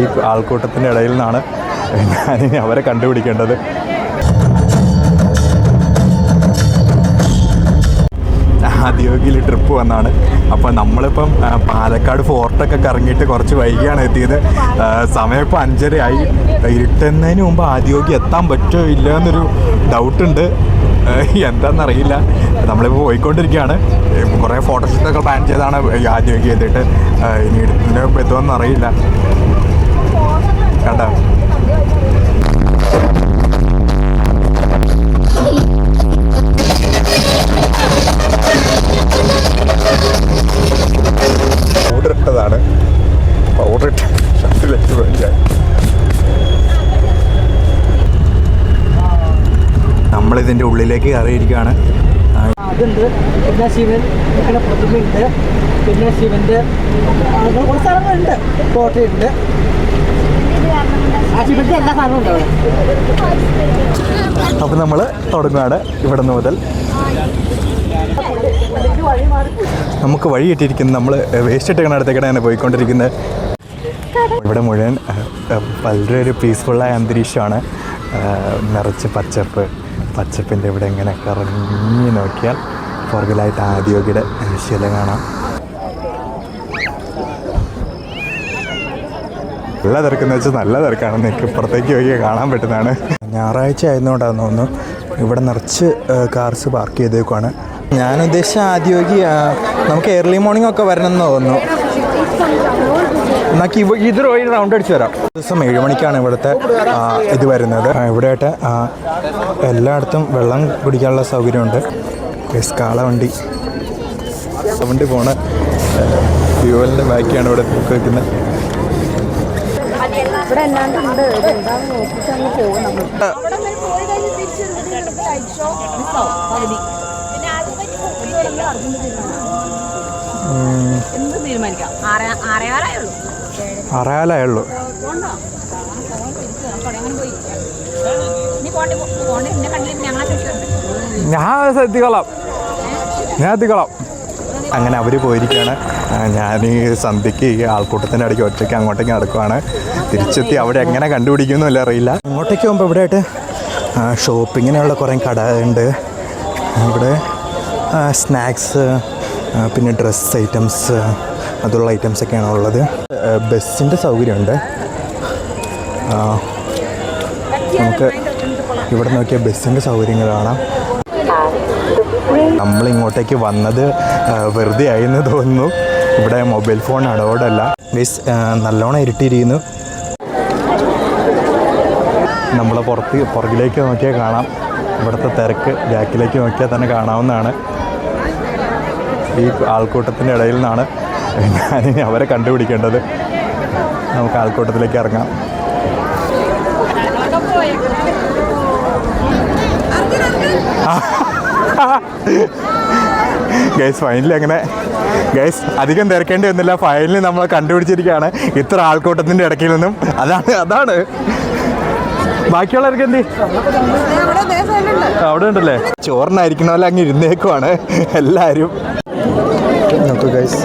ഈ ആൾക്കൂട്ടത്തിൻ്റെ ഇടയിൽ നിന്നാണ് ഞാനിനി അവരെ കണ്ടുപിടിക്കേണ്ടത്. ആദിയോഗിയിൽ ട്രിപ്പ് വന്നാണ്. അപ്പോൾ നമ്മളിപ്പം പാലക്കാട് ഫോർട്ടൊക്കെ കറങ്ങിയിട്ട് കുറച്ച് വൈകിയാണ് എത്തിയത്. സമയം ഇപ്പോൾ 5:30 ആയി. ഇരുട്ടുന്നതിന് മുമ്പ് ആദിയോഗി എത്താൻ പറ്റുമോ ഇല്ല എന്നൊരു ഡൗട്ടുണ്ട്. എന്താണെന്നറിയില്ല. നമ്മളിപ്പോൾ പോയിക്കൊണ്ടിരിക്കുകയാണ്. കുറേ ഫോട്ടോഷൂട്ടൊക്കെ പ്ലാൻ ചെയ്താണ് ആദിയോഗി ചെയ്തിട്ട്. ഇനി ഇരുട്ടിൻ്റെ മുമ്പ് എത്തുമെന്ന് അറിയില്ല. കണ്ടോ പൗഡർ ഇട്ടതാണ്. പൗഡർ ഇട്ട് ഷർട്ടിലേക്ക് വേണ്ടിയാണ്. നമ്മളിതിൻ്റെ ഉള്ളിലേക്ക് കയറിയിരിക്കുകയാണ്. അതുണ്ട്. പിന്നെ ശിവൻ പിന്നെ പ്രതിമയുണ്ട്. പിന്നെ ശിവൻ്റെ കുറച്ച് സ്ഥലങ്ങളുണ്ട്. കോട്ടയുണ്ട്. ആ ശിവൻ്റെ എല്ലാ സാധനവും ഉണ്ട് അവിടെ. അപ്പോൾ നമ്മൾ തുടങ്ങുകയാണ് ഇവിടെ നിന്ന് മുതൽ. നമുക്ക് വഴി കിട്ടിയിരിക്കുന്നത് നമ്മൾ വേസ്റ്റ് ഇട്ടേക്കണ അടുത്തേക്കാണ് പോയിക്കൊണ്ടിരിക്കുന്നത്. ഇവിടെ മുഴുവൻ വളരെ ഒരു പീസ്ഫുള്ളായ അന്തരീക്ഷമാണ്. നിറച്ച് പച്ചപ്പിൻ്റെ ഇവിടെ ഇങ്ങനെ കറങ്ങി നോക്കിയാൽ പുറകിലായിട്ട് ആദിയോഗിയുടെ ശില കാണാം. നല്ല തിരക്കെന്ന് വെച്ചാൽ നല്ല തിരക്കാണ്. നിങ്ങൾക്ക് ഇപ്പുറത്തേക്ക് നോക്കി കാണാൻ പറ്റുന്നതാണ്. ഞായറാഴ്ച ആയതുകൊണ്ടാണെന്ന് തോന്നുന്നു ഇവിടെ നിറച്ച് കാർസ് പാർക്ക് ചെയ്തേക്കുവാണ്. ഞാൻ ഉദ്ദേശിച്ച ആദിയോഗി നമുക്ക് ഏർലി മോർണിംഗ് ഒക്കെ വരണമെന്ന് തോന്നുന്നു. നമുക്ക് ഇത് വഴി റൗണ്ട് അടിച്ച് വരാം. ദിവസം 7 മണിക്കാണ് ഇവിടുത്തെ ഇത് വരുന്നത്. ഇവിടെയായിട്ട് എല്ലായിടത്തും വെള്ളം കുടിക്കാനുള്ള സൗകര്യമുണ്ട്. കാളവണ്ടി പോണ ഫ്യൂവലിൻ്റെ ബാക്കിയാണ് ഇവിടെ വെക്കുന്നത്. അറിയാലായുള്ളൂ. ഞാൻ എത്തിക്കോളാം. അങ്ങനെ അവർ പോയിരിക്കുകയാണ്. ഞാൻ ഈ സന്ധ്യയ്ക്ക് ഈ ആൾക്കൂട്ടത്തിൻ്റെ ഇടയ്ക്ക് ഒറ്റയ്ക്ക് അങ്ങോട്ടേക്ക് നടക്കുവാണ്. തിരിച്ചെത്തി അവിടെ എങ്ങനെ കണ്ടുപിടിക്കുമെന്നില്ല അറിയില്ല. അങ്ങോട്ടേക്ക് പോകുമ്പോൾ ഇവിടെയായിട്ട് ഷോപ്പിങ്ങിനുള്ള കുറേ കടയുണ്ട്. ഇവിടെ സ്നാക്സ് പിന്നെ ഡ്രസ്സ് ഐറ്റംസ് അതുള്ള ഐറ്റംസൊക്കെയാണ് ഉള്ളത്. ബസ്സിൻ്റെ സൗകര്യമുണ്ട്. നമുക്ക് ഇവിടെ നോക്കിയാൽ ബസ്സിൻ്റെ സൗകര്യങ്ങൾ കാണാം. നമ്മളിങ്ങോട്ടേക്ക് വന്നത് വെറുതെ ആയെന്ന് തോന്നുന്നു. ഇവിടെ മൊബൈൽ ഫോൺ അടോടല്ല. ബസ് നല്ലോണം ഇരുട്ടിയിരിക്കുന്നു. നമ്മളെ പുറകിലേക്ക് നോക്കിയാൽ കാണാം ഇവിടുത്തെ തിരക്ക്. ബാക്കിലേക്ക് നോക്കിയാൽ തന്നെ കാണാവുന്നതാണ്. ഈ ആൾക്കൂട്ടത്തിൻ്റെ ഇടയിൽ നിന്നാണ് ഞാനിനി അവരെ കണ്ടുപിടിക്കേണ്ടത്. നമുക്ക് ആൾക്കൂട്ടത്തിലേക്ക് ഇറങ്ങാം. ഗൈസ് ഫൈനലി അങ്ങനെ ഗൈസ് അധികം തിരക്കേണ്ടി വന്നില്ല. ഫൈനലി നമ്മളെ കണ്ടുപിടിച്ചിരിക്കുകയാണ് ഇത്ര ആൾക്കൂട്ടത്തിൻ്റെ ഇടയ്ക്കിൽ നിന്നും. അതാണ് ബാക്കിയുള്ളവർക്ക് എന്ത് അവിടെ ഉണ്ടല്ലേ. ചോറിനായിരിക്കണ പോലെ അങ്ങ് ഇരുന്നേക്കുവാണ് എല്ലാവരും. നോക്കൂ ഗൈസ്,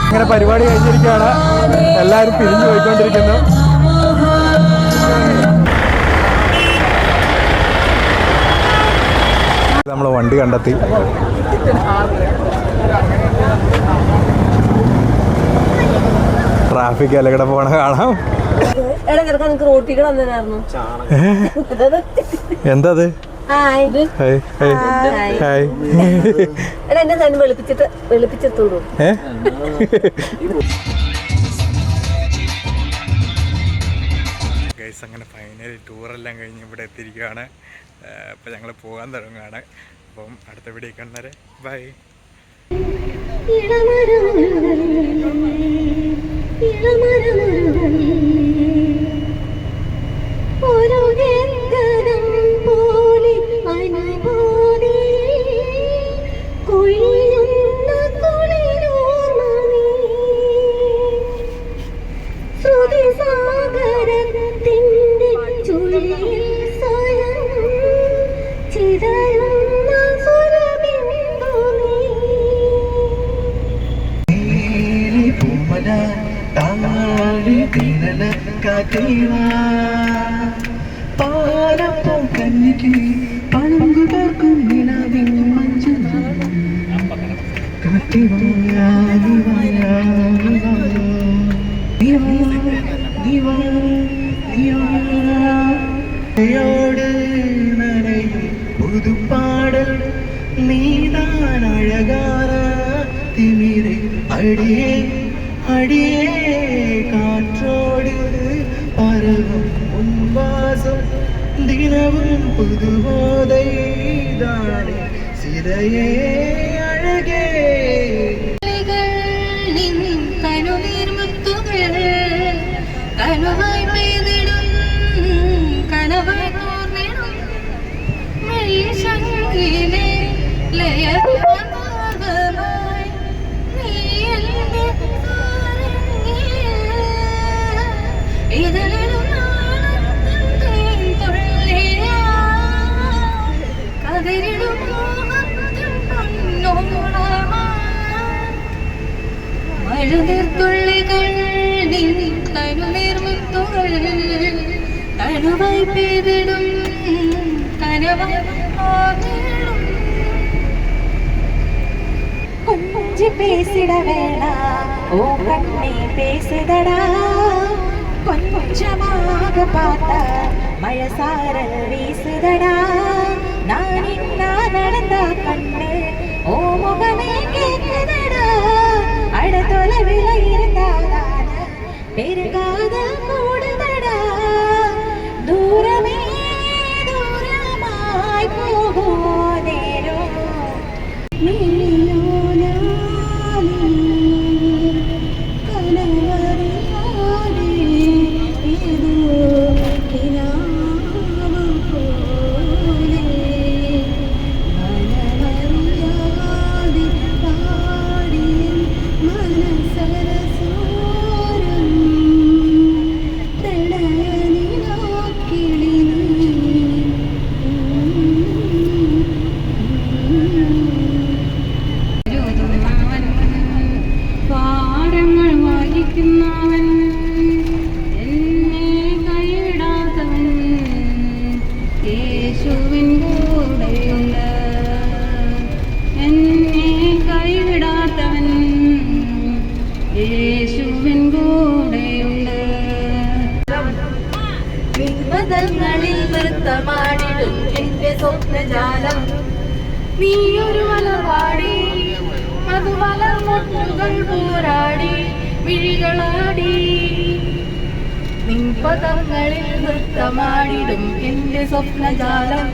ഇങ്ങനെ പരിപാടി കഴിഞ്ഞിരിക്കുകയാണ്. എല്ലാവരും പിരിഞ്ഞു പോയിക്കൊണ്ടിരിക്കുന്നു. നമ്മൾ വണ്ടി കണ്ടെത്തി. ട്രാഫിക് അലകടെ പോണ കാണാം. എന്തത്? അങ്ങനെ ഫൈനലി ടൂറെല്ലാം കഴിഞ്ഞ് ഇവിടെ എത്തിയിരിക്കുകയാണ്. അപ്പം ഞങ്ങൾ പോകാൻ തുടങ്ങുകയാണ്. അപ്പം അടുത്ത വീഡിയോ കാണുന്നവരെ ബൈ. സാഗരത്തിൻ്റെ കന്നിക്ക് പളുങ്കുകൾക്കും നിലവിൻ മഞ്ചൽ പുതുപ്പാടൽ നീതാൻ അഴകാന തിമിരെ അടിയേ അടിയേ കാற்றോട് പരവും ഉൻവാസം ദിനവും പുതുബോധൈതാനെ സിരയേ അഴകേ കനവായി പെയ്തിടും കനവായി തോർന്നിടും മെയ്ശങ്കിലെ ലയമാർഗമായി നീ എന്റെ ഇതിലും നാളത്തിൻ തുള്ളിയാ കതിരിടും മോഹത്തിൻ പൊന്നോളമായി മഴനീർത്തുള്ളികൾ കനുനീർമുത്തുകൾ കനുവായി പെയ്തിടും കനവായി ഓർമ്മിടും கொஞ்சி பேசிட வேணா ஓ கண்ணே பேசுதடா கொஞ்சமாக பார்த்தா மழை சாரல் வீசுதடா நான் இன்னா நடந்தா கண்ணு ஓ முகமே கேக்குதடா அட தொலைவில இருந்தாதான பெருங்காதல் கூடுதடா தூரமே தூரமாய் போகும் நேரம் വിനോദങ്ങളിൽ നൃത്തമാടിടും എന്റെ സ്വപ്നജാലം നീയൊരു മലവാടി മധുമലർമൊട്ടുകൾ പോരാടി വിഴികളാടി നിൻപദങ്ങളിൽ നൃത്തമാടിടും എന്റെ സ്വപ്നജാലം